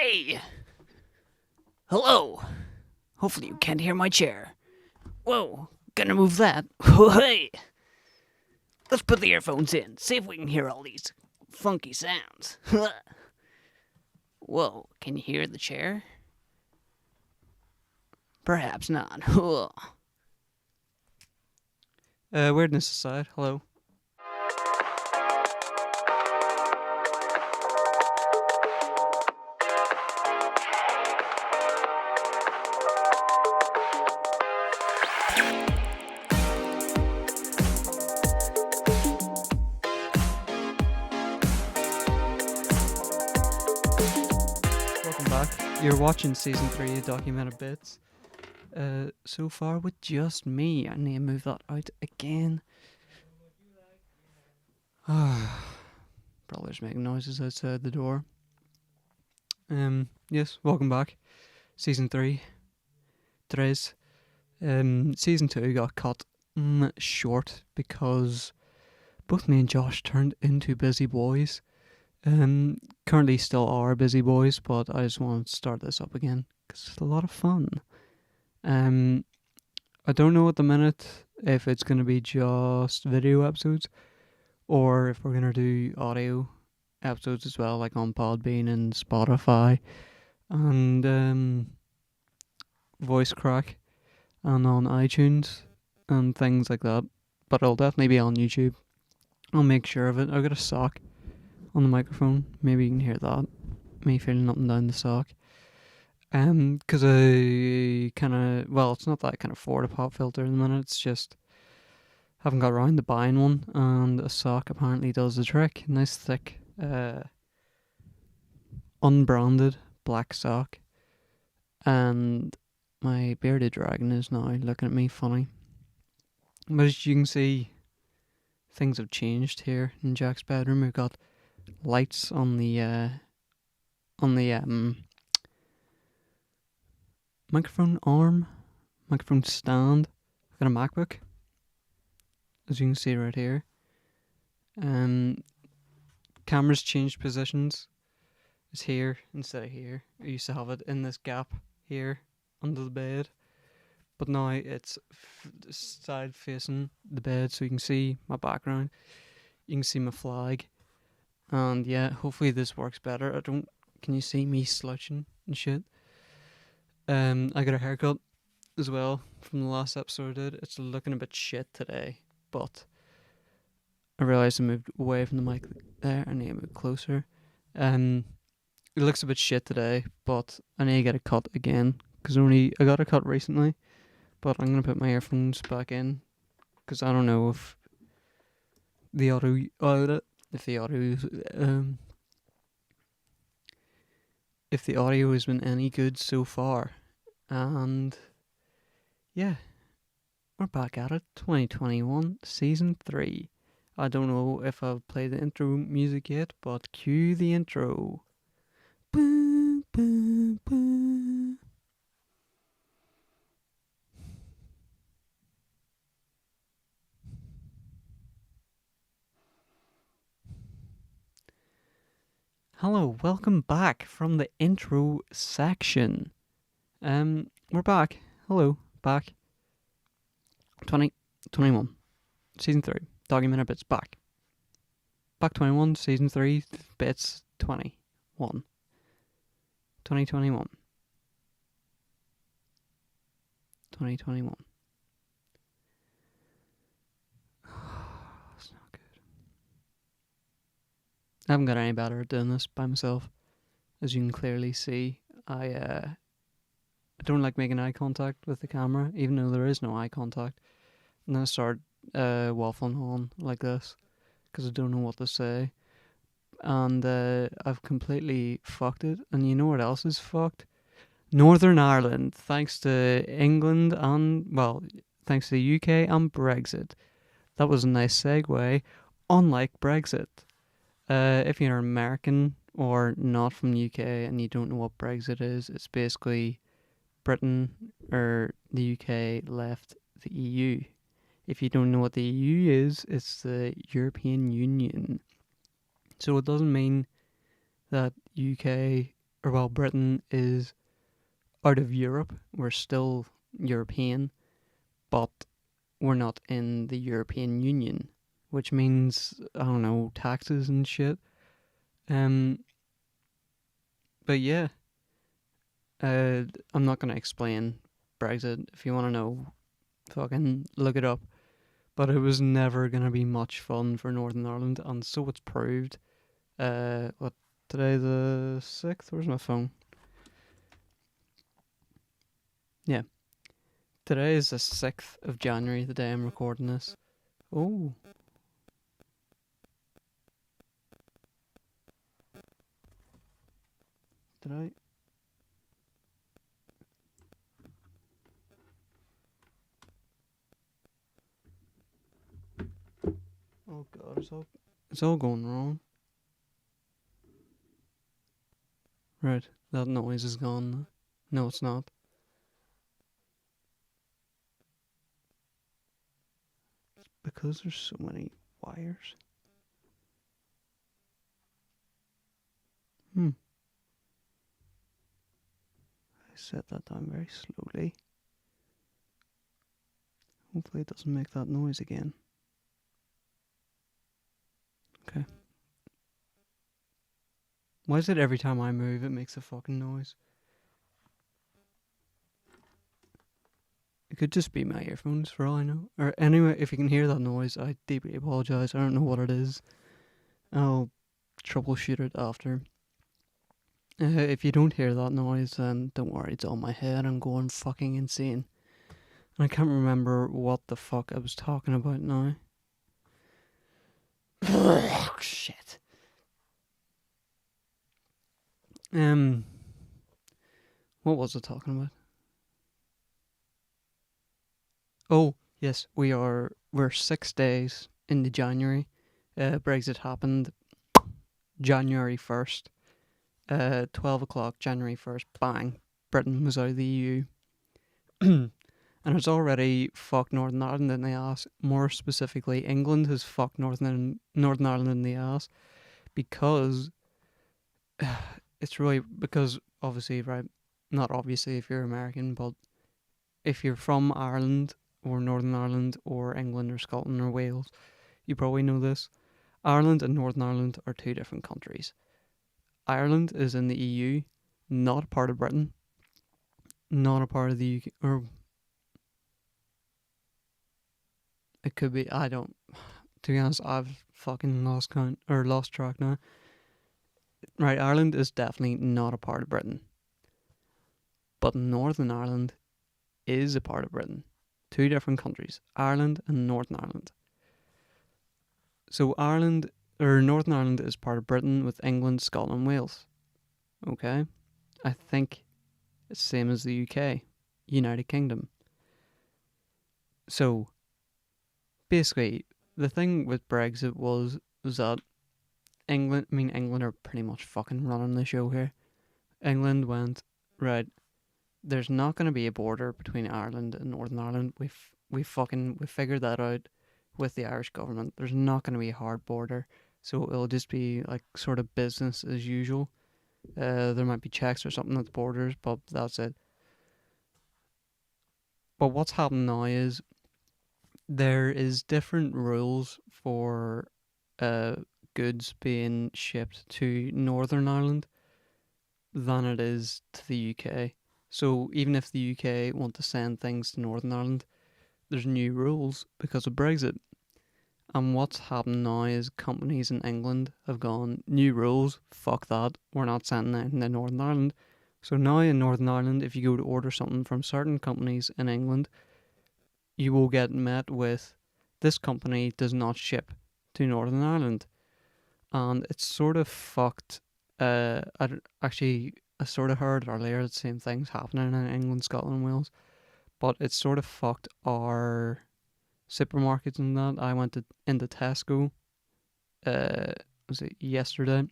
Hey! Hello! Hopefully you can't hear my chair. Whoa, gonna move that. Hey! Let's put the earphones in, see if we can hear all these funky sounds. Whoa, can you hear the chair? Perhaps not. Weirdness aside, hello. Welcome back. You're watching season 3 of Documented Bits. So far with just me. I need to move that out again. Brother's making noises outside the door. Yes, welcome back. Season 3. Tres. Season 2 got cut short because both me and Josh turned into busy boys. Currently still are busy boys, but I just want to start this up again because it's a lot of fun. I don't know at the minute if it's going to be just video episodes or if we're going to do audio episodes as well, like on Podbean and Spotify and Voice Crack and on iTunes and things like that. But it'll definitely be on YouTube. I'll make sure of it. I've got a sock on the microphone. Maybe you can hear that. Me feeling up and down the sock. Because I kind of, well, it's not that I can afford a pop filter at the minute. It's just haven't got around to buying one, and a sock apparently does the trick. Nice thick, unbranded black sock. And my bearded dragon is now looking at me funny. But as you can see, things have changed here in Jack's bedroom. We've got lights on the microphone arm, microphone stand. I've got a MacBook, as you can see right here. Camera's changed positions. It's here instead of here. I used to have it in this gap here under the bed, but now it's side facing the bed, so you can see my background. You can see my flag, and yeah, hopefully this works better. Can you see me slouching and shit? I got a haircut as well from the last episode I did. It's looking a bit shit today, but I realised I moved away from the mic there. I need to move closer. It looks a bit shit today, but I need to get a cut again because I got a cut recently. But I'm gonna put my earphones back in because I don't know if the audio has been any good so far. And yeah, we're back at it. 2021 season 3. I don't know if I've played the intro music yet, but cue the intro. Boom, boom, boom. Hello, welcome back from the intro section. We're back. Hello, back. 2021 season 3. Documented Bits back. Back 21 season 3 bits 21. 2021. 2021. That's not good. I haven't got any better at doing this by myself. As you can clearly see, I don't like making eye contact with the camera, even though there is no eye contact. And then I start waffling on like this because I don't know what to say. And I've completely fucked it. And you know what else is fucked? Northern Ireland, thanks to England and, well, thanks to the UK and Brexit. That was a nice segue. Unlike Brexit. If you're American or not from the UK and you don't know what Brexit is, it's basically Britain or the UK left the EU. If you don't know what the EU is, it's the European Union. So it doesn't mean that UK or while Britain is out of Europe, we're still European, but we're not in the European Union, which means, I don't know, taxes and shit. But yeah, I'm not going to explain Brexit. If you want to know, fucking look it up. But it was never going to be much fun for Northern Ireland, and so it's proved. What, today the 6th? Where's my phone? Yeah. Today is the 6th of January, the day I'm recording this. Oh. Did I? Oh god, it's all going wrong. Right, that noise is gone. No, it's not. It's because there's so many wires. I set that down very slowly. Hopefully it doesn't make that noise again. Okay. Why is it every time I move it makes a fucking noise? It could just be my earphones for all I know. Or anyway, if you can hear that noise, I deeply apologise. I don't know what it is. I'll troubleshoot it after. If you don't hear that noise, then don't worry, it's on my head. I'm going fucking insane. And I can't remember what the fuck I was talking about now. Shit. What was I talking about? Oh, yes, we're 6 days into January. Brexit happened January 1st. 12 o'clock, January 1st, bang, Britain was out of the EU. And it's already fucked Northern Ireland in the ass. More specifically, England has fucked Northern Ireland in the ass because it's really because obviously, right? Not obviously if you're American, but if you're from Ireland or Northern Ireland or England or Scotland or Wales, you probably know this. Ireland and Northern Ireland are two different countries. Ireland is in the EU, not a part of Britain, not a part of the UK, or it could be. I don't. To be honest, I've fucking lost count or lost track now. Right, Ireland is definitely not a part of Britain, but Northern Ireland is a part of Britain. Two different countries, Ireland and Northern Ireland. So Ireland or Northern Ireland is part of Britain with England, Scotland, Wales. Okay, I think it's the same as the UK, United Kingdom. So basically, the thing with Brexit was that England are pretty much fucking running the show here. England went, right, there's not going to be a border between Ireland and Northern Ireland. We figured that out with the Irish government. There's not going to be a hard border, so it'll just be like sort of business as usual. There might be checks or something at the borders, but that's it. But what's happened now is there is different rules for goods being shipped to Northern Ireland than it is to the UK. So even if the UK want to send things to Northern Ireland, there's new rules because of Brexit. And what's happened now is companies in England have gone, new rules, fuck that, we're not sending anything to Northern Ireland. So now in Northern Ireland, if you go to order something from certain companies in England, you will get met with, this company does not ship to Northern Ireland. And it's sort of fucked. I sort of heard earlier the same things happening in England, Scotland, and Wales, but it's sort of fucked our supermarkets and that. I went into Tesco, was it yesterday,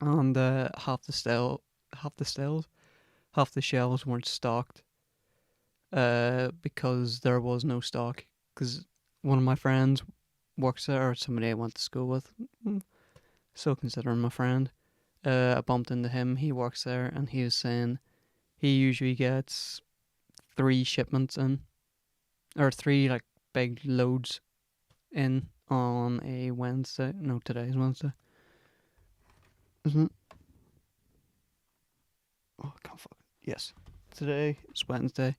and half the shelves weren't stocked, because there was no stock. Because one of my friends works there, or somebody I went to school with, still consider him a friend. I bumped into him. He works there, and he was saying he usually gets 3 shipments in, or 3 like big loads in on a Wednesday. No, today's Wednesday, isn't it? Oh, I can't fuck. Yes, today is Wednesday.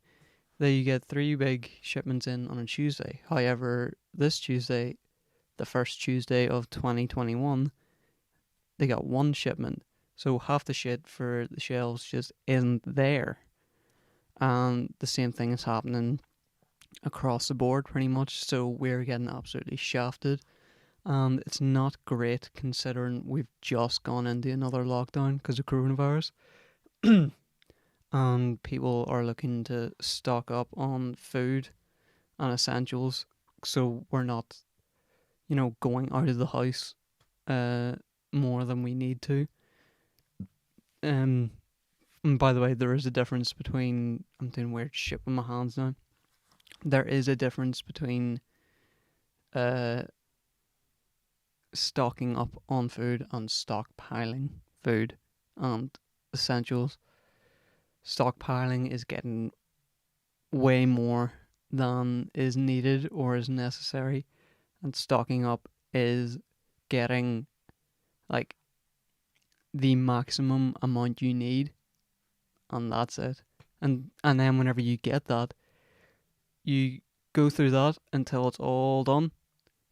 Then you get 3 big shipments in on a Tuesday. However, this Tuesday, the first Tuesday of 2021, they got 1 shipment. So half the shit for the shelves just isn't there. And the same thing is happening across the board pretty much. So we're getting absolutely shafted. And it's not great considering we've just gone into another lockdown because of coronavirus. And people are looking to stock up on food and essentials, so we're not, going out of the house more than we need to. And by the way, there is a difference between, I'm doing weird shit with my hands now. There is a difference between stocking up on food and stockpiling food and essentials. Stockpiling is getting way more than is needed or is necessary, and stocking up is getting like the maximum amount you need, and that's it. And then whenever you get that, you go through that until it's all done,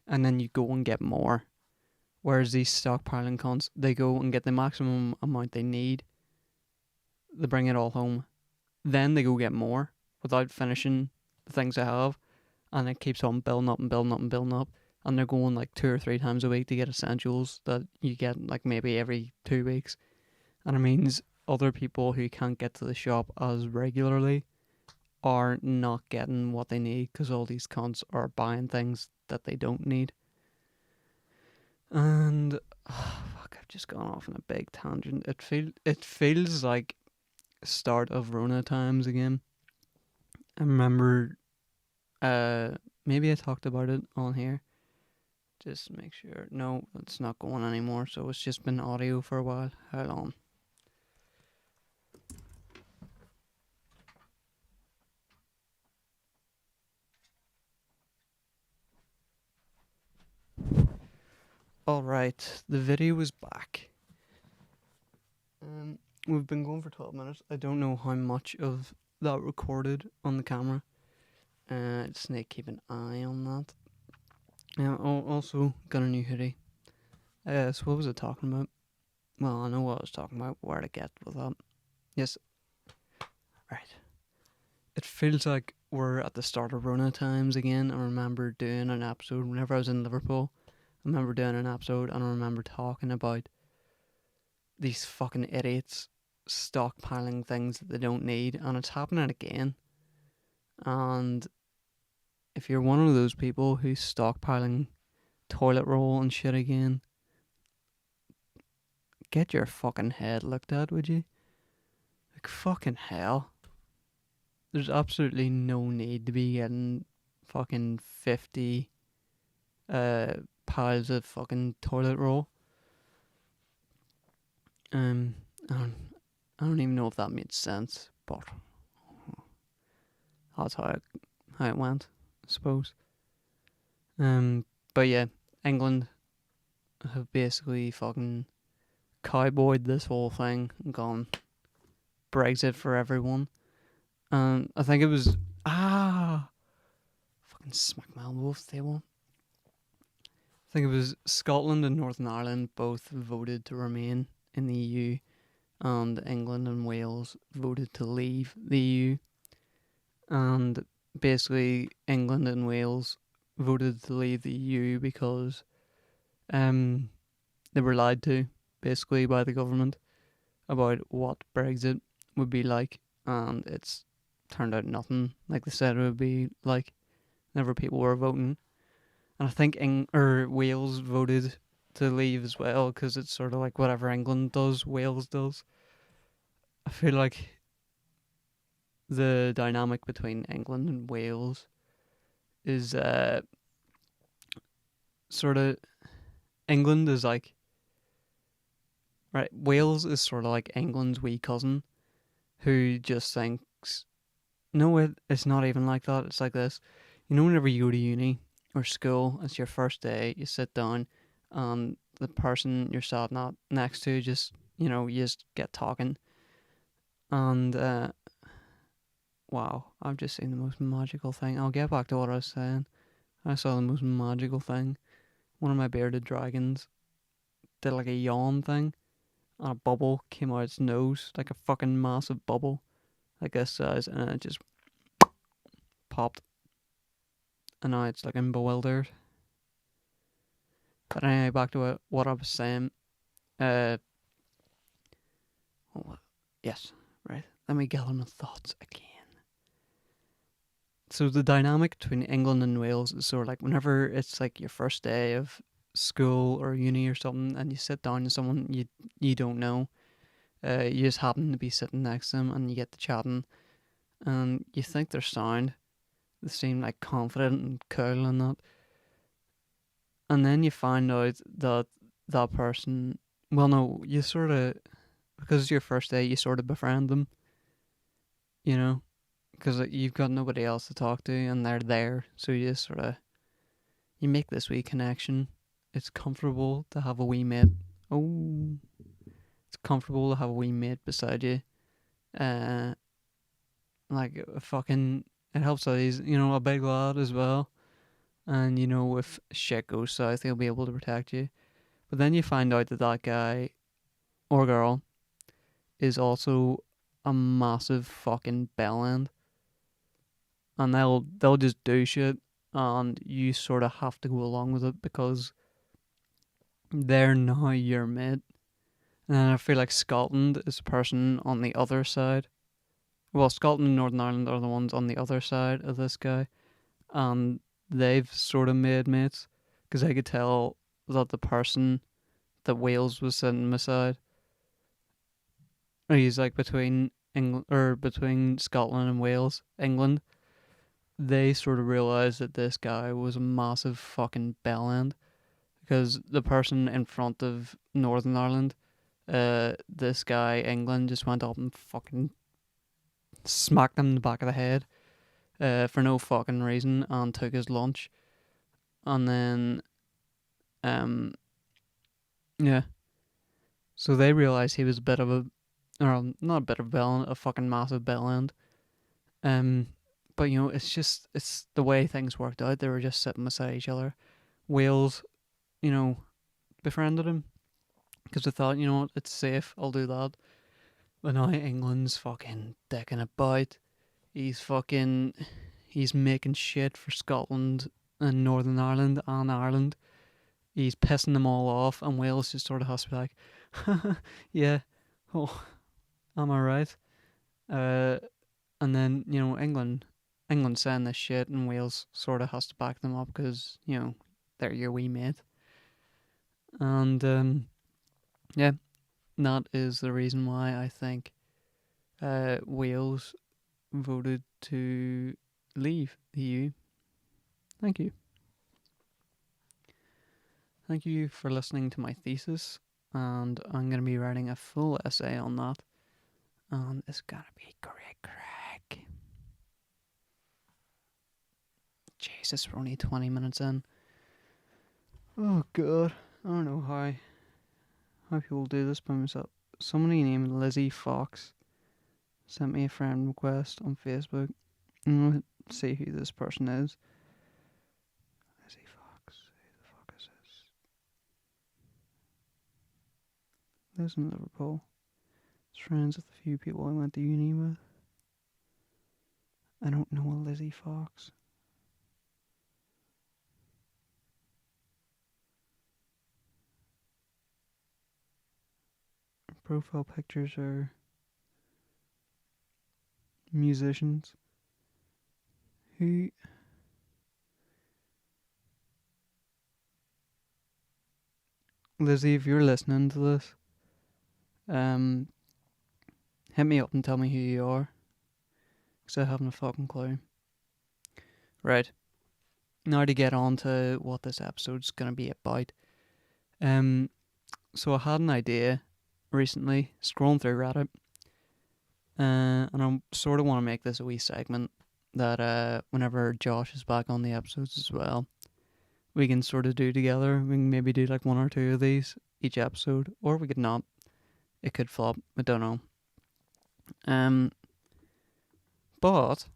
and then you go and get more. Whereas these stockpiling cons, they go and get the maximum amount they need, they bring it all home, then they go get more without finishing the things they have, and it keeps on building up and building up and building up. And they're going like 2 or 3 times a week to get essentials that you get like maybe every 2 weeks. And it means other people who can't get to the shop as regularly are not getting what they need because all these cons are buying things that they don't need. And fuck, I've just gone off on a big tangent. It feels like start of Rona times again. I remember maybe I talked about it on here. Just make sure. No, it's not going anymore, so it's just been audio for a while. Hold on. Alright, the video is back. We've been going for 12 minutes. I don't know how much of that recorded on the camera. Just need to keep an eye on that. Also got a new hoodie. So what was I talking about? Well, I know what I was talking about, where to get with that. Yes. Right. It feels like we're at the start of Rona times again. I remember doing an episode whenever I was in Liverpool. I remember doing an episode and I remember talking about these fucking idiots stockpiling things that they don't need, and it's happening again. And if you're one of those people who's stockpiling toilet roll and shit again, get your fucking head looked at, would you? Like, fucking hell. There's absolutely no need to be getting fucking 50 piles of fucking toilet roll. I don't even know if that made sense, but that's how it went, I suppose. But yeah, England have basically fucking cowboyed this whole thing and gone Brexit for everyone. And I think it was fucking smack my elbow off the table. I think it was Scotland and Northern Ireland both voted to remain in the EU, and England and Wales voted to leave the EU. And basically, England and Wales voted to leave the EU because they were lied to, basically, by the government about what Brexit would be like, and it's turned out nothing like they said it would be like whenever people were voting. And I think Wales voted to leave as well because it's sort of like whatever England does, Wales does. I feel like the dynamic between England and Wales is sort of, England is like Right, Wales is sort of like England's wee cousin who just thinks, no, it's not even like that. It's like this. You know, whenever you go to uni or school, it's your first day, you sit down, and the person you're sat not next to just, you just get talking. And, wow, I've just seen the most magical thing. I'll get back to what I was saying. I saw the most magical thing. One of my bearded dragons did like a yawn thing, and a bubble came out its nose, like a fucking massive bubble, like this size, and it just popped. And now it's looking bewildered. But anyway, back to what I was saying. Uh, oh, yes, right. Let me gather my thoughts again. So the dynamic between England and Wales is sort of like whenever it's like your first day of school or uni or something, and you sit down with someone you don't know. You just happen to be sitting next to them, and you get to chatting, and you think they're sound. They seem like confident and cool and that. And then you find out that that person, well, no, you sort of, because it's your first day, you sort of befriend them, you know, because you've got nobody else to talk to and they're there. So you just sort of, you make this wee connection. It's comfortable to have a wee mate. Oh, it's comfortable to have a wee mate beside you. Uh, like a fucking, it helps that he's, a big lad as well. And, if shit goes south, he'll be able to protect you. But then you find out that that guy or girl is also a massive fucking bellend, and they'll just do shit, and you sort of have to go along with it because they're now your mate. And then I feel like Scotland is the person on the other side. Well, Scotland and Northern Ireland are the ones on the other side of this guy, and they've sort of made mates because I could tell that the person that Wales was sitting beside, he's like between England or between Scotland and Wales, England. They sort of realized that this guy was a massive fucking bellend because the person in front of Northern Ireland, this guy England just went up and fucking smacked him in the back of the head, for no fucking reason, and took his lunch, and then, um, yeah. So they realized he was a bit of a, or not a bit of a bellend, a fucking massive bellend. Um, but it's the way things worked out. They were just sitting beside each other. Wales, befriended him because they thought, what, it's safe. I'll do that. But now England's fucking dicking about. He's making shit for Scotland and Northern Ireland and Ireland. He's pissing them all off, and Wales just sort of has to be like, yeah, oh, am I right? And then England's saying this shit, and Wales sort of has to back them up because they're your wee mate, and yeah, that is the reason why I think Wales voted to leave the EU. Thank you. Thank you for listening to my thesis, and I'm going to be writing a full essay on that, and it's going to be great crack. Jesus, we're only 20 minutes in. Oh god, I don't know how people do this by myself. Somebody named Lizzie Fox sent me a friend request on Facebook. I'm going to see who this person is. Lizzie Fox, who the fuck is this? Lives in Liverpool. Is friends with a few people I went to uni with. I don't know a Lizzie Fox. Her profile pictures are musicians. Who... Lizzie, if you're listening to this, hit me up and tell me who you are, because I haven't a fucking clue. Right, now to get on to what this episode's going to be about. So I had an idea recently, scrolling through Reddit, and I sort of want to make this a wee segment that whenever Josh is back on the episodes as well, we can sort of do together. We can maybe do like 1 or 2 of these each episode, or we could not. It could flop. I don't know. But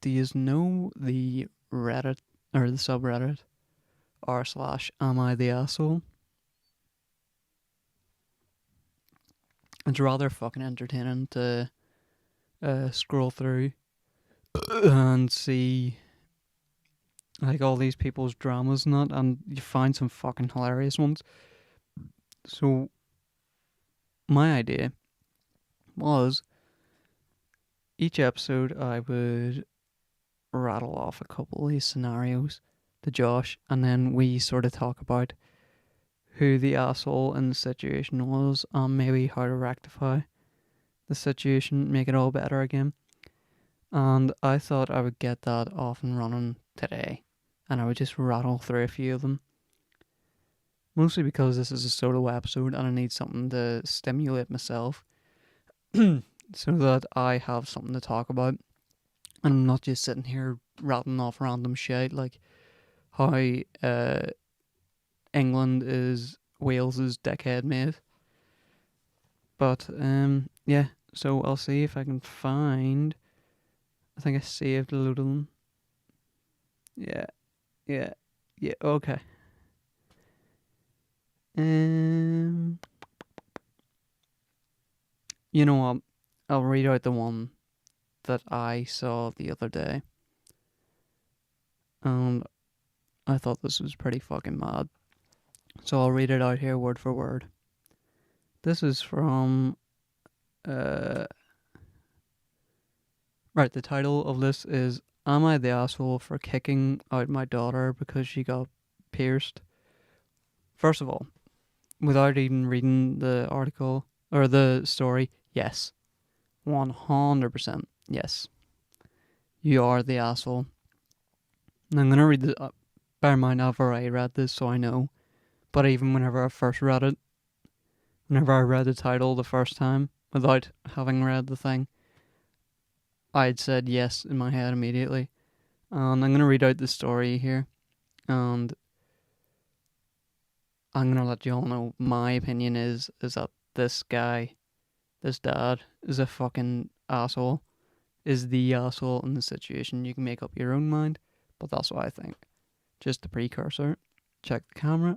do you know the Reddit or the subreddit r/AmITheAsshole? It's rather fucking entertaining to scroll through and see like all these people's dramas and that, and you find some fucking hilarious ones. So my idea was each episode I would rattle off a couple of these scenarios to Josh, and then we sort of talk about who the asshole in the situation was and maybe how to rectify the situation, make it all better again. And I thought I would get that off and running today, and I would just rattle through a few of them. Mostly because this is a solo episode and I need something to stimulate myself so that I have something to talk about. And I'm not just sitting here rattling off random shit like how England is Wales's dickhead mate. But yeah, so I'll see if I can find. I think I saved a load of them. Yeah, okay. You know what? I'll read out the one that I saw the other day. And I thought this was pretty fucking mad. So I'll read it out here word for word. This is from... Right, the title of this is Am I the Asshole for Kicking Out My Daughter Because She Got Pierced? First of all, without even reading the article or the story, yes. 100% yes. You are the asshole. And I'm going to read this. Bear in mind, I've already read this, so I know. But even whenever I first read it, whenever I read the title the first time, without having read the thing, I'd said yes in my head immediately. And I'm going to read out the story here. And I'm going to let you all know my opinion is that this guy, this dad, is a fucking asshole. Is the asshole in the situation. You can make up your own mind, but that's what I think. Just a precursor. Check the camera.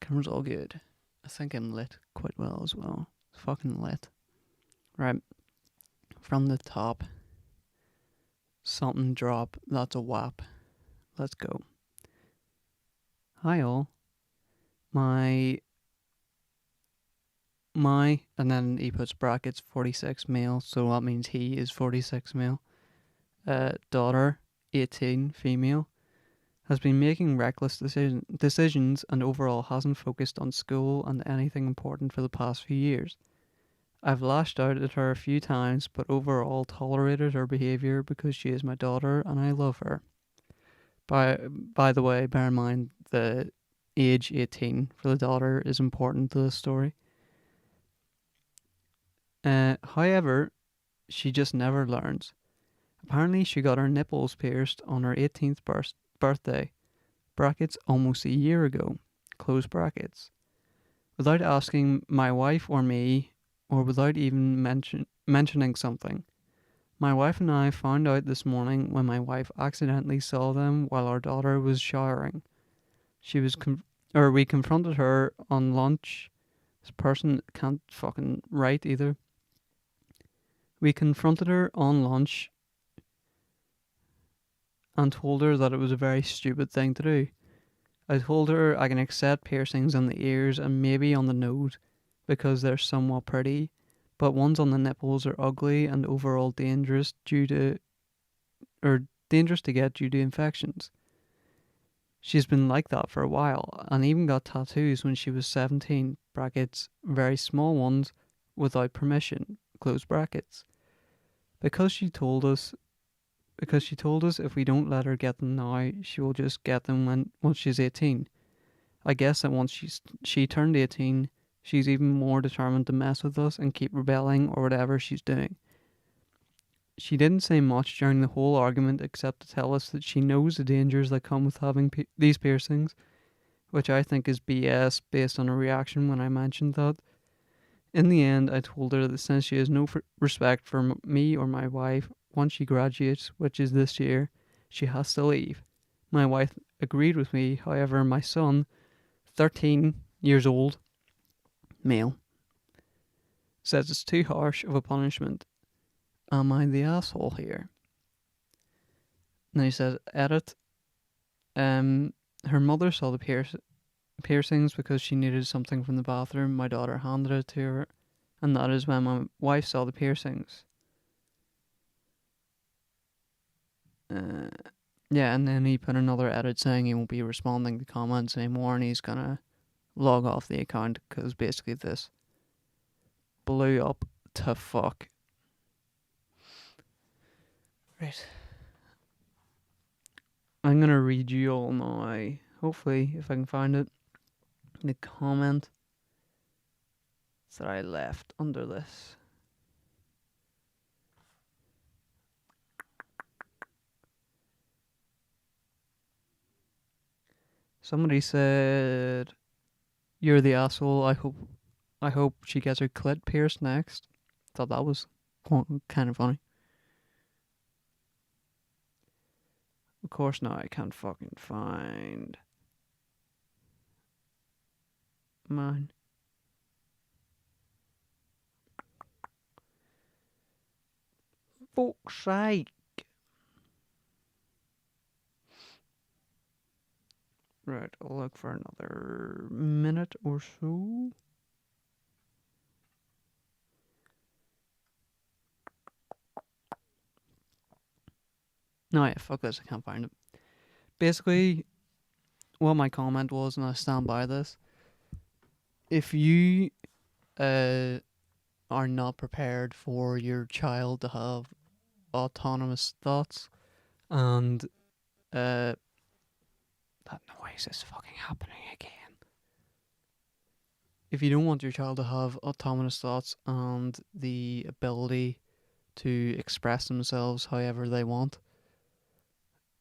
Camera's all good. I think I'm lit quite well as well. It's fucking lit. Right. From the top. Something drop. That's a whap. Let's go. Hi all. My, and then he puts brackets 46 male, so that means he is 46 male. Daughter, 18 female, has been making reckless decisions and overall hasn't focused on school and anything important for the past few years. I've lashed out at her a few times, but overall tolerated her behaviour because she is my daughter and I love her. By the way, bear in mind the age 18 for the daughter is important to this story. However, she just never learns. Apparently she got her nipples pierced on her 18th birthday, brackets almost a year ago, close brackets. Without asking my wife or me, or without even mentioning something. My wife and I found out this morning when my wife accidentally saw them while our daughter was showering. We confronted her on lunch. This person can't fucking write either. We confronted her on lunch and told her that it was a very stupid thing to do. I told her I can accept piercings on the ears and maybe on the nose because they're somewhat pretty, but ones on the nipples are ugly and overall dangerous to get due to infections. She's been like that for a while and even got tattoos when she was 17, brackets, very small ones, without permission, close brackets. Because she told us if we don't let her get them now, she will just get them once she's 18. I guess that once she turned 18, she's even more determined to mess with us and keep rebelling or whatever she's doing. She didn't say much during the whole argument except to tell us that she knows the dangers that come with having these piercings, which I think is BS based on her reaction when I mentioned that. In the end, I told her that since she has no respect for me or my wife, once she graduates, which is this year, she has to leave. My wife agreed with me, however, my son, 13 years old, male, says it's too harsh of a punishment. Am I the asshole here? And he says, edit. Her mother saw the piercings because she needed something from the bathroom. My daughter handed it to her, and that is when my wife saw the piercings. Yeah, and then he put another edit saying he won't be responding to comments anymore, and he's gonna log off the account because basically this blew up to fuck. Right. I'm gonna read you all now. Hopefully, if I can find it, the comment that I left under this. Somebody said, "You're the asshole. I hope she gets her clit pierced next." Thought that was kind of funny. Of course, now I can't fucking find mine. Fuck's sake. Right, I'll look for another minute or so. No, yeah, fuck this, I can't find it. Basically, what my comment was, and I stand by this, if you are not prepared for your child to have autonomous thoughts, and that noise is fucking happening again. If you don't want your child to have autonomous thoughts and the ability to express themselves however they want,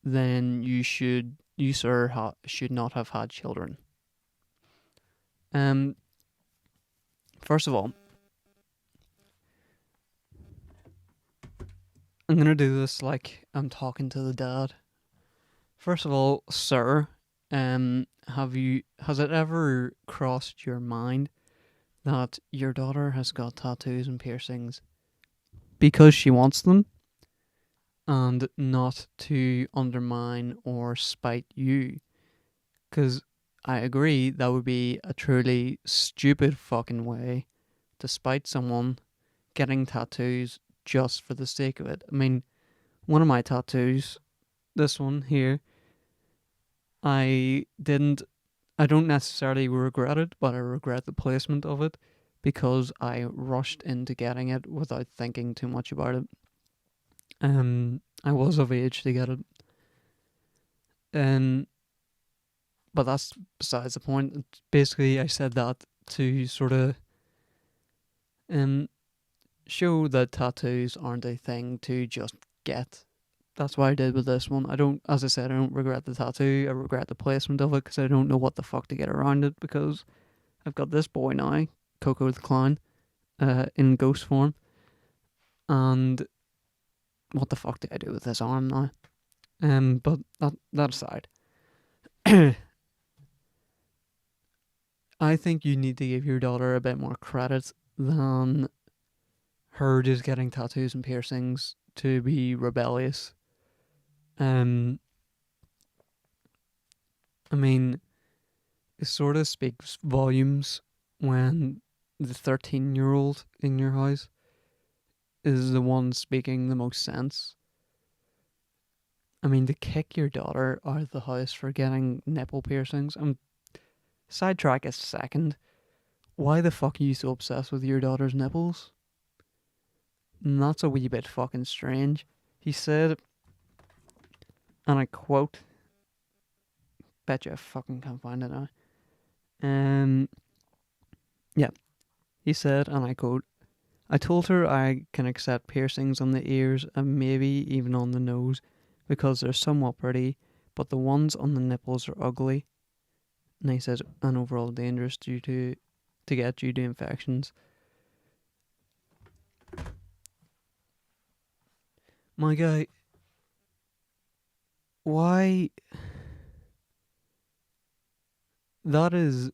then you should not have had children. First of all, I'm gonna do this like I'm talking to the dad. First of all, sir, has it ever crossed your mind that your daughter has got tattoos and piercings because she wants them, and not to undermine or spite you? Because I agree that would be a truly stupid fucking way to spite someone getting tattoos just for the sake of it. I mean, one of my tattoos, this one here, I don't necessarily regret it, but I regret the placement of it because I rushed into getting it without thinking too much about it. I was of age to get it. But that's besides the point. Basically, I said that to sort of show that tattoos aren't a thing to just get. That's what I did with this one. As I said, I don't regret the tattoo. I regret the placement of it because I don't know what the fuck to get around it, because I've got this boy now, Coco the Clown, in ghost form. And what the fuck do I do with this arm now? But that aside, I think you need to give your daughter a bit more credit than her just getting tattoos and piercings to be rebellious. I mean, it sort of speaks volumes when the 13-year-old in your house is the one speaking the most sense. I mean, to kick your daughter out of the house for getting nipple piercings. Sidetrack a second. Why the fuck are you so obsessed with your daughter's nipples? And that's a wee bit fucking strange. He said, and I quote, bet you I fucking can't find it now. Yeah, he said, and I quote, I told her I can accept piercings on the ears and maybe even on the nose because they're somewhat pretty, but the ones on the nipples are ugly. And he says, and overall dangerous to get due to infections. My guy, why? That is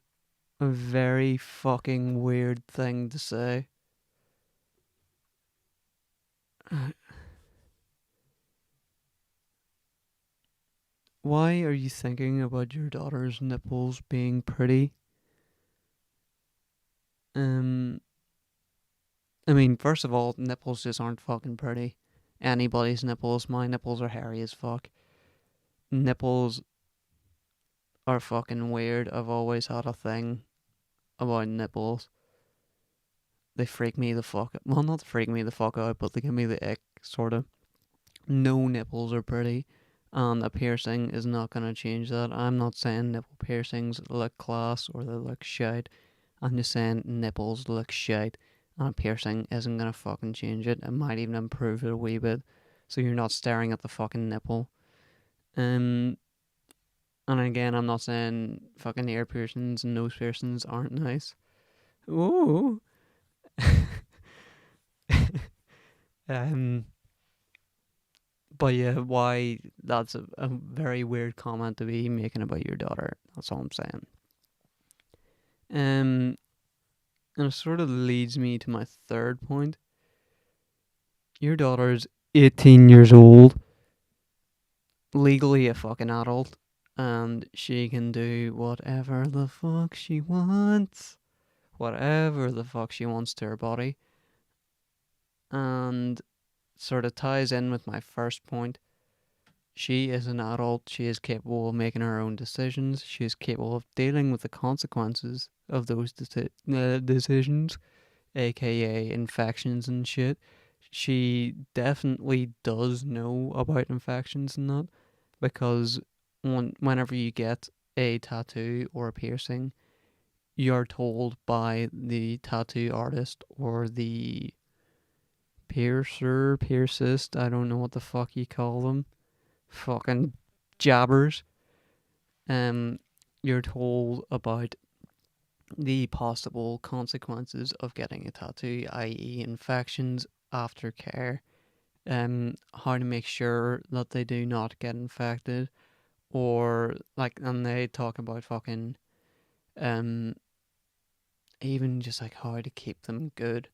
a very fucking weird thing to say. Why are you thinking about your daughter's nipples being pretty? Um, I mean, first of all, nipples just aren't fucking pretty. Anybody's nipples, my nipples are hairy as fuck. Nipples are fucking weird. I've always had a thing about nipples. They freak me the fuck out. Well, not freak me the fuck out, but they give me the ick, sort of. No nipples are pretty, and a piercing is not gonna change that. I'm not saying nipple piercings look class or they look shite. I'm just saying nipples look shite, and a piercing isn't gonna fucking change it. It might even improve it a wee bit, so you're not staring at the fucking nipple. Um, and again, I'm not saying fucking ear piercings and nose piercings aren't nice. Ooh. um, but yeah, why? That's a very weird comment to be making about your daughter. That's all I'm saying. And it sort of leads me to my third point. Your daughter's 18 years old, legally a fucking adult, and she can do whatever the fuck she wants. Whatever the fuck she wants to her body. And sort of ties in with my first point. She is an adult. She is capable of making her own decisions. She is capable of dealing with the consequences of those decisions, aka infections and shit. She definitely does know about infections and that because whenever you get a tattoo or a piercing, you're told by the tattoo artist or the piercist, I don't know what the fuck you call them, fucking jabbers. Um, you're told about the possible consequences of getting a tattoo, i.e., infections, aftercare, how to make sure that they do not get infected, or like, and they talk about fucking, um, even just like how to keep them good,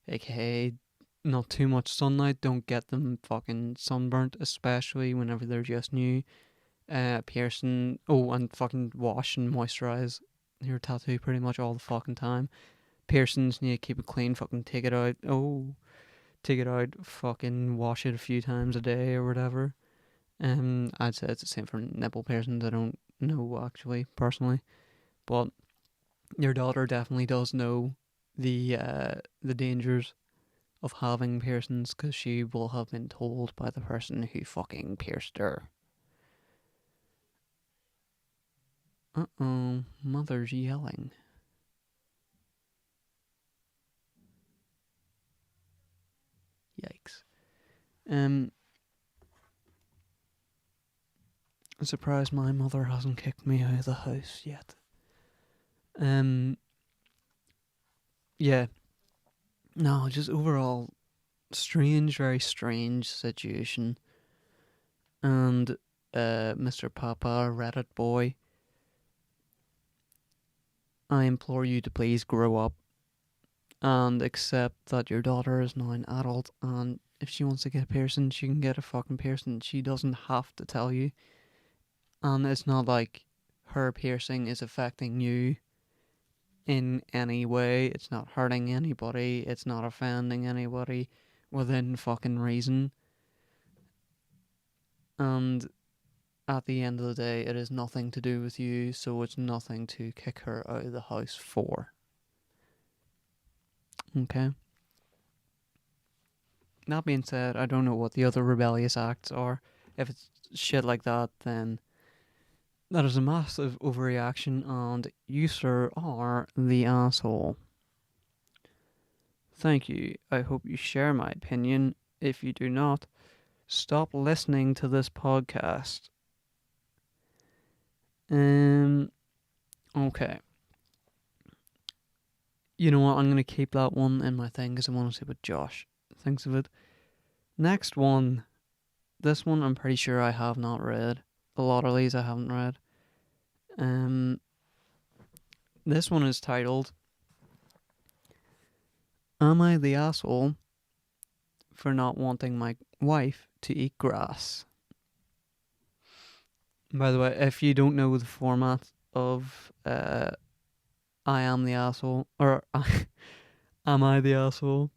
aka not too much sunlight, don't get them fucking sunburnt, especially whenever they're just new. Piercing, oh, and fucking wash and moisturize your tattoo pretty much all the fucking time. Piercings, need to keep it clean, fucking take it out, take it out, fucking wash it a few times a day or whatever. I'd say it's the same for nipple piercings. I don't know actually personally, but your daughter definitely does know the dangers of having piercings because she will have been told by the person who fucking pierced her. Uh-oh, mother's yelling. Yikes. Um, I'm surprised my mother hasn't kicked me out of the house yet. Yeah. No, just overall strange, very strange situation. And Mr. Papa, Reddit boy, I implore you to please grow up and accept that your daughter is now an adult, and if she wants to get a piercing, she can get a fucking piercing. She doesn't have to tell you. And it's not like her piercing is affecting you in any way. It's not hurting anybody. It's not offending anybody within fucking reason. And at the end of the day, it is nothing to do with you, so it's nothing to kick her out of the house for. Okay? That being said, I don't know what the other rebellious acts are. If it's shit like that, then that is a massive overreaction, and you, sir, are the asshole. Thank you. I hope you share my opinion. If you do not, stop listening to this podcast. Okay. You know what? I'm going to keep that one in my thing because I want to see what Josh thinks of it. Next one. This one I'm pretty sure I have not read. A lot of these I haven't read. This one is titled, Am I the asshole for not wanting my wife to eat grass? By the way, if you don't know the format of I am the asshole, or am I the asshole,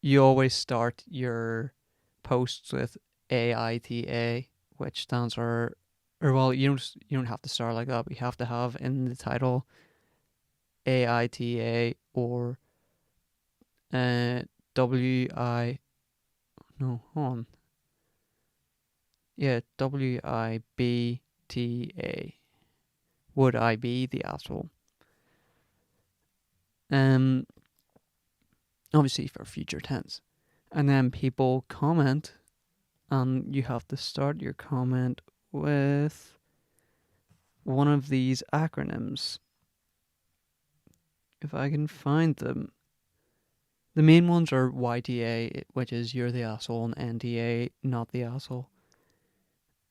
you always start your posts with AITA, which stands for, or well, you don't have to start like that, but you have to have in the title AITA or WI, no, hold on. Yeah, WIBTA. Would I be the asshole? Obviously for future tense. And then people comment, and you have to start your comment with one of these acronyms. If I can find them. The main ones are YTA, which is you're the asshole, and NTA, not the asshole.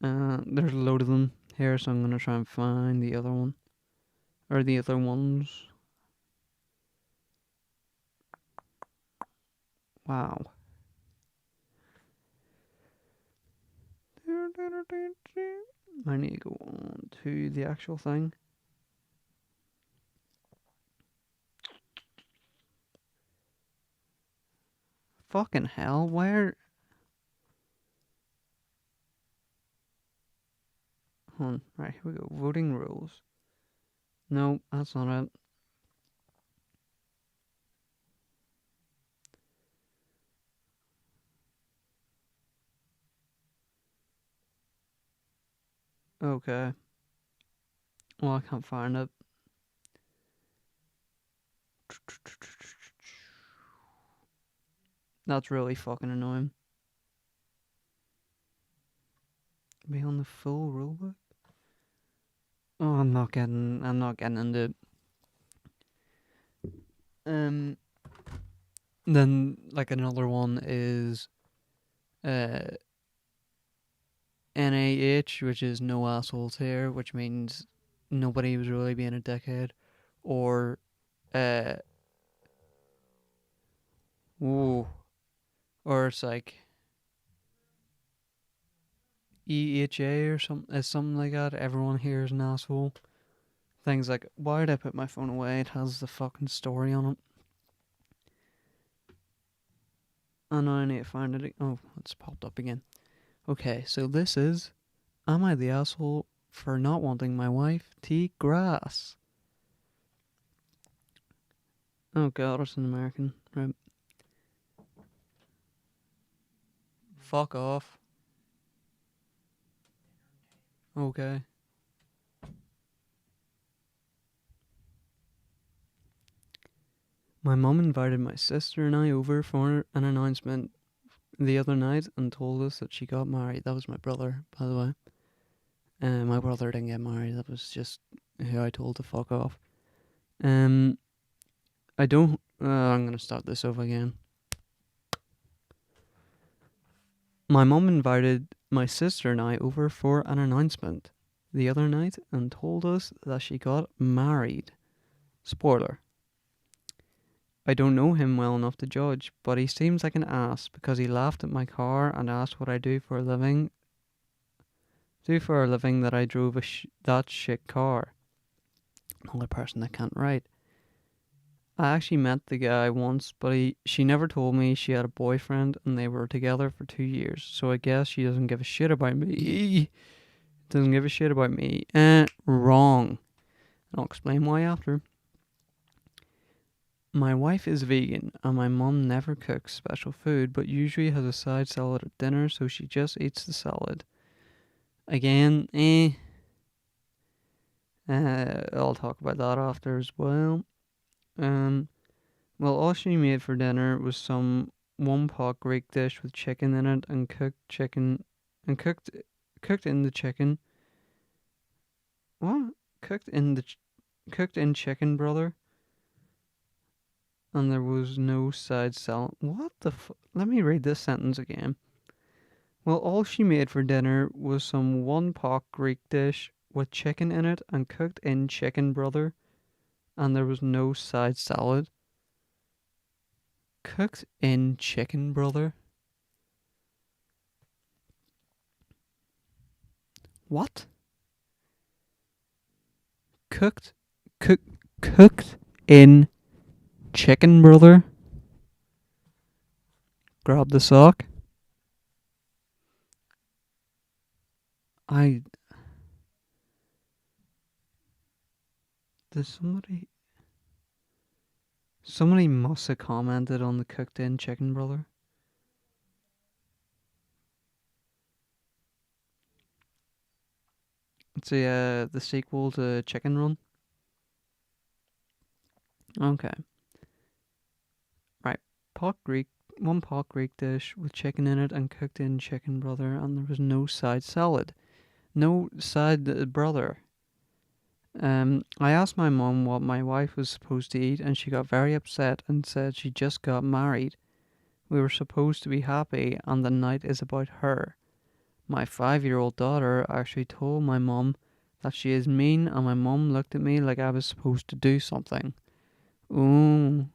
There's a load of them here, so I'm going to try and find the other one. Or the other ones. Wow. I need to go on to the actual thing. Fucking hell, where? Hold on, right, here we go. Voting rules. No, that's not it. Okay. Well, I can't find it. That's really fucking annoying. Be on the full rulebook? Oh, I'm not getting into it. Then like another one is NAH, which is no assholes here, which means nobody was really being a dickhead. Or ooh. Or it's like EHA or something like that. Everyone here is an asshole. Things like, why did I put my phone away? It has the fucking story on it. And I need to find it. Oh, it's popped up again. Okay, so this is, am I the asshole for not wanting my wife to eat grass? Oh god, it's an American. Right. Fuck off. Okay. My mum invited my sister and I over for an announcement the other night and told us that she got married. That was my brother, by the way. My brother didn't get married. That was just who I told to fuck off. I don't. I'm gonna start this over again. My mum invited my sister and I over for an announcement the other night and told us that she got married. Spoiler. I don't know him well enough to judge, but he seems like an ass because he laughed at my car and asked what I do for a living. That I drove that shit car. Another person that can't write. I actually met the guy once, but she never told me she had a boyfriend and they were together for 2 years. So I guess she doesn't give a shit about me. Doesn't give a shit about me. Wrong. I'll explain why after. My wife is vegan and my mum never cooks special food but usually has a side salad at dinner, so she just eats the salad. Again, I'll talk about that after as well. Well, all she made for dinner was some one pot Greek dish with chicken in it and cooked in the chicken. What? Cooked in the cooked in chicken, brother. And there was no side salad. What the Let me read this sentence again. Well, all she made for dinner was some one pot Greek dish with chicken in it and cooked in chicken, brother. And there was no side salad. Cooked in chicken, brother. What? Cooked, cook, cooked in chicken, brother. Grab the sock. I. Did somebody. Somebody must have commented on the cooked in chicken, brother. It's the sequel to Chicken Run. Okay. Right. One pot Greek dish with chicken in it and cooked in chicken, brother, and there was no side salad. No side, brother. I asked my mum what my wife was supposed to eat, and she got very upset and said she just got married. We were supposed to be happy, and the night is about her. My 5-year-old daughter actually told my mum that she is mean, and my mum looked at me like I was supposed to do something. Ooh.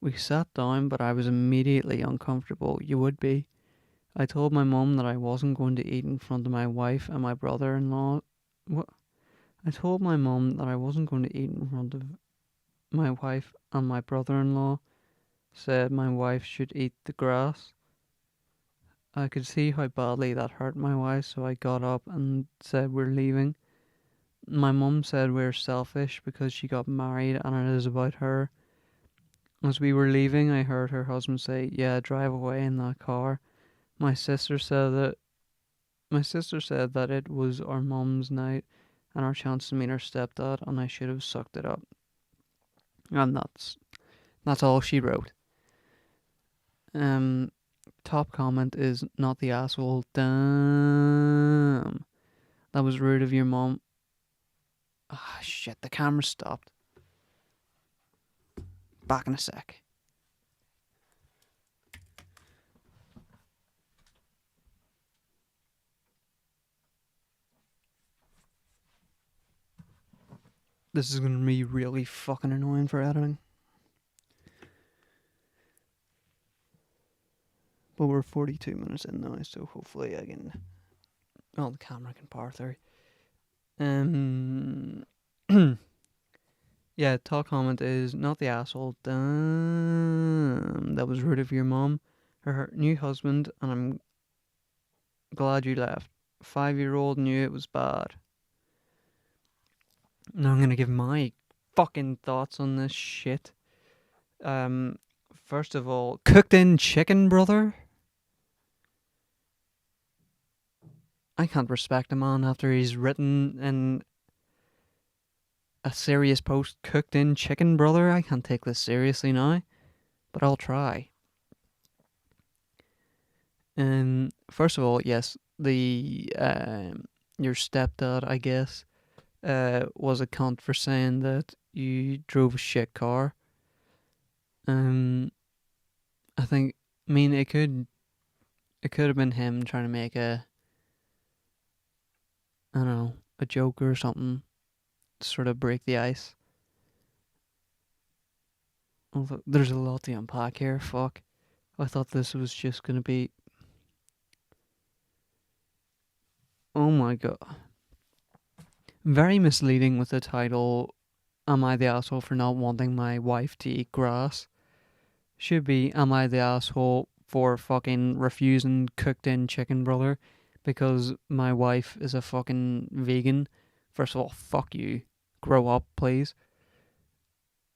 We sat down, but I was immediately uncomfortable. You would be. I told my mum that I wasn't going to eat in front of my wife and my brother-in-law. What? I told my mum that I wasn't going to eat in front of my wife and my brother-in-law. Said my wife should eat the grass. I could see how badly that hurt my wife, so I got up and said we're leaving. My mum said we're selfish because she got married and it is about her. As we were leaving, I heard her husband say, "Yeah, drive away in that car." My sister said that it was our mum's night and our chance to meet her stepdad, and I should have sucked it up. And that's all she wrote. Top comment is not the asshole. Damn, that was rude of your mum. Ah, shit, the camera stopped. Back in a sec. This is going to be really fucking annoying for editing. But we're 42 minutes in now, so hopefully I can... Oh, the camera can power through. Yeah, top comment is not the asshole. Damn, that was rude of your mom. Her new husband, and I'm glad you left. 5-year-old knew it was bad. Now I'm gonna give my fucking thoughts on this shit. First of all, cooked in chicken, brother. I can't respect a man after he's written in a serious post, cooked in chicken, brother. I can't take this seriously now, but I'll try. First of all, yes, the your stepdad, I guess, was a cunt for saying that you drove a shit car. I think, I mean, it could have been him trying to make I don't know, a joke or something, to sort of break the ice. Although there's a lot to unpack here. Fuck, I thought this was just gonna be. Oh my god. Very misleading with the title, Am I the Asshole for Not Wanting My Wife to Eat Grass? Should be, Am I the Asshole for fucking refusing cooked in chicken, brother? Because my wife is a fucking vegan. First of all, fuck you. Grow up, please.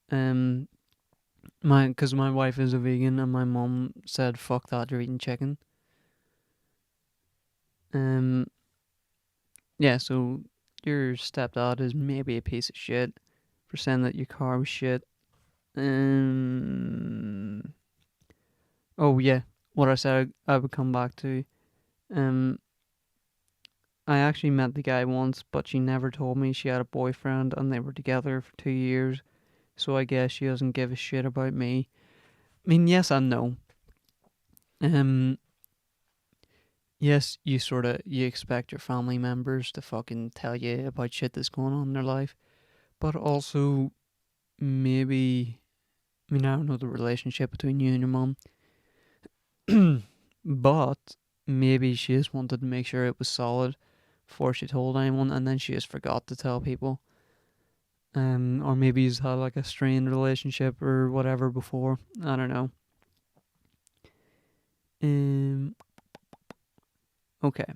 Because my wife is a vegan and my mum said, fuck that, you're eating chicken. Yeah, so your stepdad is maybe a piece of shit. for saying that your car was shit. Oh yeah, what I said I would come back to. Um, I actually met the guy once, but she never told me she had a boyfriend and they were together for 2 years. So I guess she doesn't give a shit about me. I mean, yes and no. Um, yes, you expect your family members to fucking tell you about shit that's going on in their life, but also maybe, I mean, I don't know the relationship between you and your mom, but maybe she just wanted to make sure it was solid before she told anyone, and then she just forgot to tell people. Or maybe he's had like a strained relationship or whatever before. I don't know. Um, okay.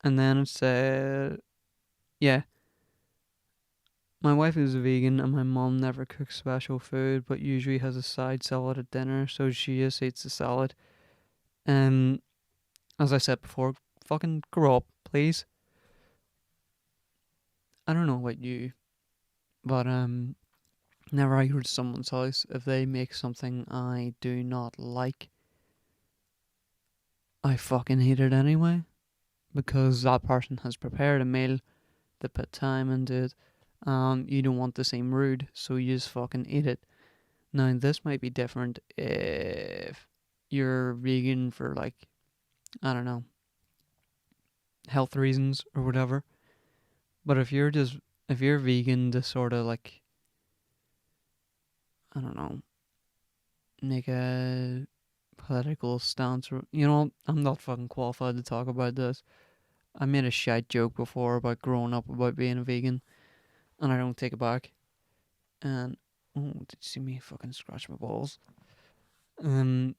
And then it said, yeah, my wife is a vegan and my mom never cooks special food, but usually has a side salad at dinner, so she just eats the salad. Um, as I said before, fucking grow up, please. I don't know about you, but whenever I go to someone's house, if they make something I do not like, I fucking hate it anyway, because that person has prepared a meal, they put time into it, and you don't want to seem rude, so you just fucking eat it. Now, this might be different if you're vegan for, like, I don't know, health reasons or whatever. But if you're vegan to sort of like, I don't know, make a political stance, or, I'm not fucking qualified to talk about this. I made a shite joke before about growing up about being a vegan, and I don't take it back. And, oh, did you see me fucking scratch my balls? Um,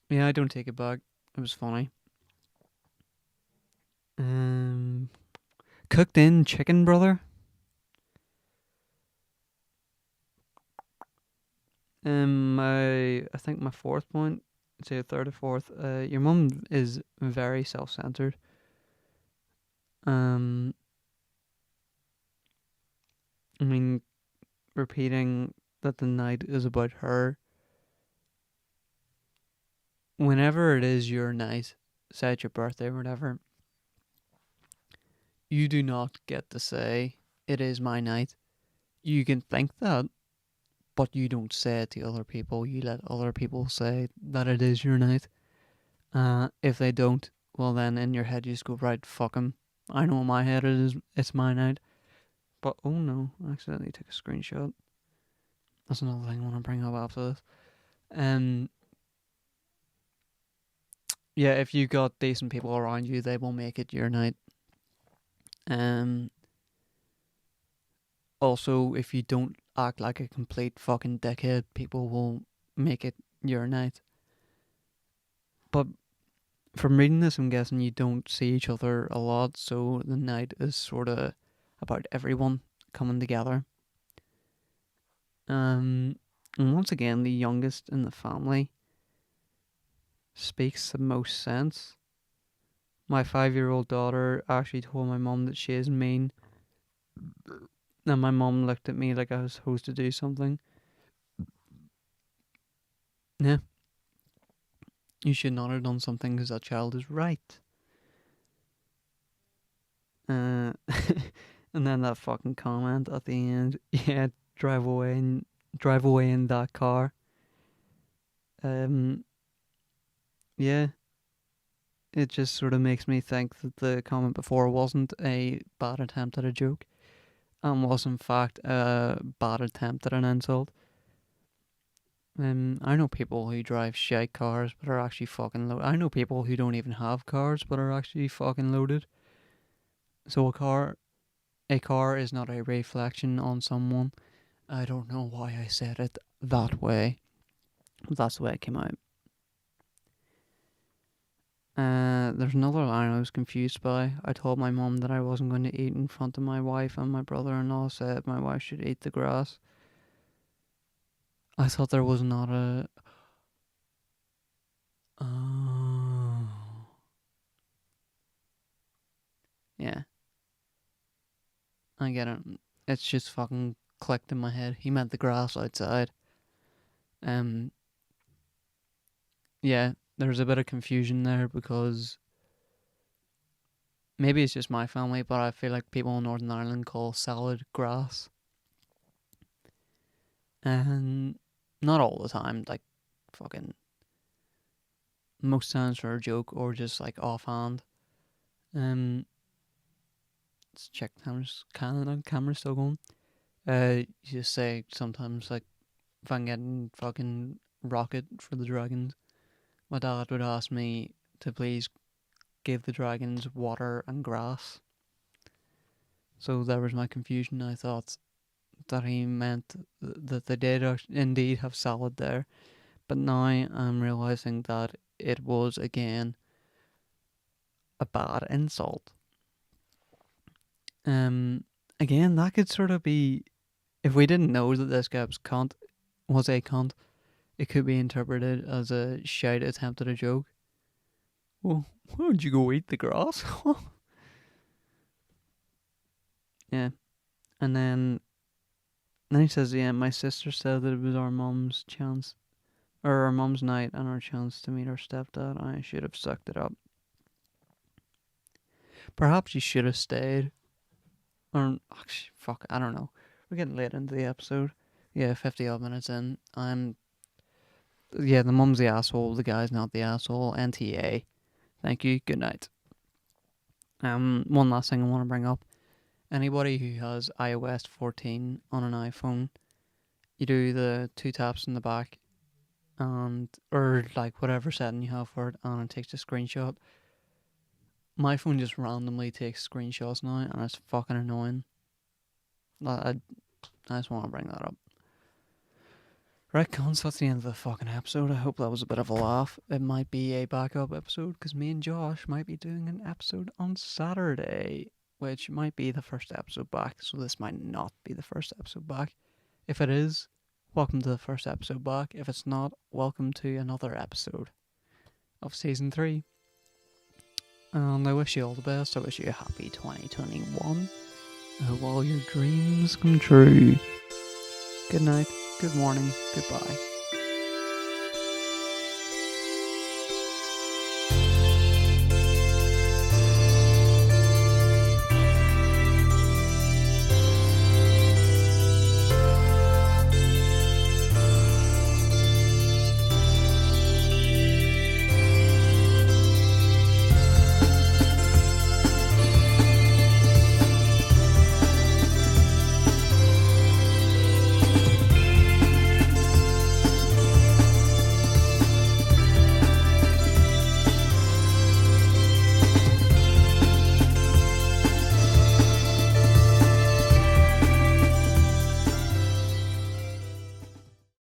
yeah, I don't take it back. It was funny. Um, Cooked in chicken, brother. I think my fourth point, say a third or fourth. Your mum is very self-centered. Um, I mean, repeating that the night is about her. Whenever it is your night, say it's your birthday or whatever, you do not get to say it is my night. You can think that, but you don't say it to other people. You let other people say that it is your night. If they don't, well then in your head you just go, right, fuck 'em. I know in my head it's my night. But oh no, I accidentally took a screenshot. That's another thing I want to bring up after this. Um, yeah, if you got decent people around you, they will make it your night. Um, Also, if you don't act like a complete fucking dickhead, people will make it your night. But from reading this, I'm guessing you don't see each other a lot, so the night is sort of about everyone coming together. And once again, the youngest in the family speaks the most sense. My 5-year-old daughter actually told my mum that she is mean, and my mum looked at me like I was supposed to do something. Yeah, you should not have done something because that child is right. Uh, and then that fucking comment at the end, yeah, drive away in that car. Um, yeah, it just sort of makes me think that the comment before wasn't a bad attempt at a joke, and was in fact a bad attempt at an insult. I know people who drive shite cars but are actually fucking loaded. I know people who don't even have cars but are actually fucking loaded. So a car is not a reflection on someone. I don't know why I said it that way. But that's the way it came out. There's another line I was confused by. I told my mum that I wasn't going to eat in front of my wife, and my brother-in-law said my wife should eat the grass. I thought there was not a. Oh. Yeah. I get it. it's just fucking clicked in my head. He meant the grass outside. Yeah, there's a bit of confusion there because maybe it's just my family, but I feel like people in Northern Ireland call salad grass. And not all the time, like fucking most times for a joke or just like offhand. Let's check camera's still going. You just say sometimes like if I'm getting fucking rocket for the dragons, my dad would ask me to please give the dragons water and grass. So there was my confusion. I thought that he meant that they did indeed have salad there, but now I'm realizing that it was again a bad insult. Again, that could sort of be, if we didn't know that this guy was a cunt, it could be interpreted as a shite attempt at a joke. Well, why don't you go eat the grass? Yeah. And then he says, yeah, my sister said that it was our mum's chance, or our mum's night and our chance to meet our stepdad. I should have sucked it up. Perhaps you should have stayed. Or, actually, fuck, I don't know. We're getting late into the episode. Yeah, 50 odd minutes in. Yeah, the mum's the asshole, the guy's not the asshole. NTA. Thank you, good night. One last thing I want to bring up. Anybody who has iOS 14 on an iPhone, you do the 2 taps in the back, or like whatever setting you have for it, and it takes a screenshot. My phone just randomly takes screenshots now, and it's fucking annoying. I just want to bring that up. Right, cons, that's the end of the fucking episode. I hope that was a bit of a laugh. It might be a backup episode, because me and Josh might be doing an episode on Saturday, which might be the first episode back, so this might not be the first episode back. If it is, welcome to the first episode back. If it's not, welcome to another episode of Season 3. And I wish you all the best. I wish you a happy 2021. I hope all your dreams come true. Good night, good morning, goodbye.